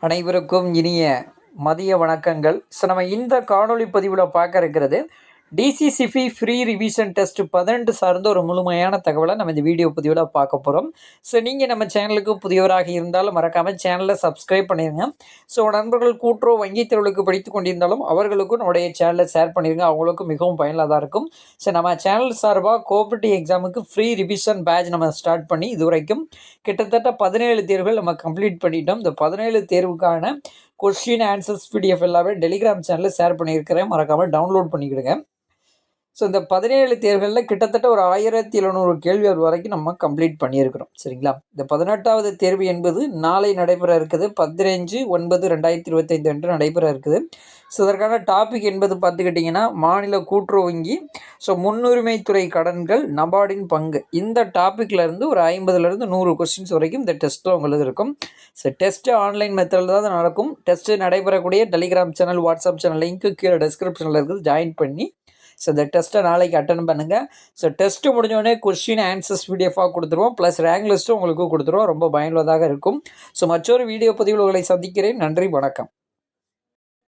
அனைவருக்கும் இனிய மதிய வணக்கங்கள். ஸோ நம்ம இந்த காணொளி பதிவில் பார்க்க இருக்கிறது டிசிசிபி ஃப்ரீ ரிவிஷன் டெஸ்ட் 18 சார்ந்த ஒரு முழுமையான தகவலை நம்ம இந்த வீடியோ பதிவில் பார்க்க போகிறோம். ஸோ நீங்கள் நம்ம சேனலுக்கு புதியவராக இருந்தாலும் மறக்காமல் சேனலை சப்ஸ்கிரைப் பண்ணிடுங்க. ஸோ நண்பர்கள் கூட்டுறவு வங்கி தேர்வுகளுக்கு படித்து கொண்டிருந்தாலும் அவர்களுக்கும் நம்முடைய சேனலை ஷேர் பண்ணிடுங்க, அவங்களுக்கும் மிகவும் பயனுள்ளதாக இருக்கும். ஸோ நம்ம சேனல் சார்பாக கோஆபரேட்டிவ் எக்ஸாமுக்கு ஃப்ரீ ரிவிஷன் பேட்ச் நம்ம ஸ்டார்ட் பண்ணி இது வரைக்கும் கிட்டத்தட்ட 17 தேர்வுகள் நம்ம கம்ப்ளீட் பண்ணிட்டோம். இந்த 17 தேர்வுக்கான கொஸ்டின் ஆன்சர்ஸ் பிடிஎஃப் எல்லாமே டெலிகிராம் சேனலில் ஷேர் பண்ணியிருக்கிறேன், மறக்காமல் டவுன்லோட் பண்ணிக்கிடுங்க. ஸோ இந்த 17 தேர்வுகளில் கிட்டத்தட்ட ஒரு 1700 கேள்வி வரைக்கும் நம்ம கம்ப்ளீட் பண்ணியிருக்கிறோம். சரிங்களா? இந்த 18வது தேர்வு என்பது நாளை நடைபெற இருக்குது. 15/9/2025 அன்று நடைபெற இருக்குது. ஸோ இதற்கான டாபிக் என்பது பார்த்துக்கிட்டிங்கன்னா மாநில கூட்டுறவு வங்கி, ஸோ முன்னுரிமைத்துறை கடன்கள், நபார்டின் பங்கு, இந்த டாப்பிக்லேருந்து ஒரு 50லேருந்து 100 கொஸ்டின்ஸ் வரைக்கும் இந்த டெஸ்ட்டில் உங்களுக்கு இருக்கும். ஸோ டெஸ்ட்டு ஆன்லைன் மெத்தடில் தான் நடக்கும். டெஸ்ட்டு நடைபெறக்கூடிய Telegram channel, WhatsApp channel link கீழே டிஸ்கிரிப்ஷனில் இருக்குது, ஜாயின் பண்ணி ஸோ இந்த டெஸ்ட்டை நாளைக்கு அட்டன் பண்ணுங்கள். ஸோ டெஸ்ட்டு முடிஞ்சோடனே கொஸ்டின் ஆன்சர்ஸ் பிடிஎஃபாக கொடுத்துருவோம், ப்ளஸ் ரேங்க் லிஸ்ட்டும் உங்களுக்கு கொடுத்துருவோம். ரொம்ப பயனுள்ளதாக இருக்கும். ஸோ மற்றொரு வீடியோ பதிவில் உங்களை சந்திக்கிறேன். நன்றி, வணக்கம்.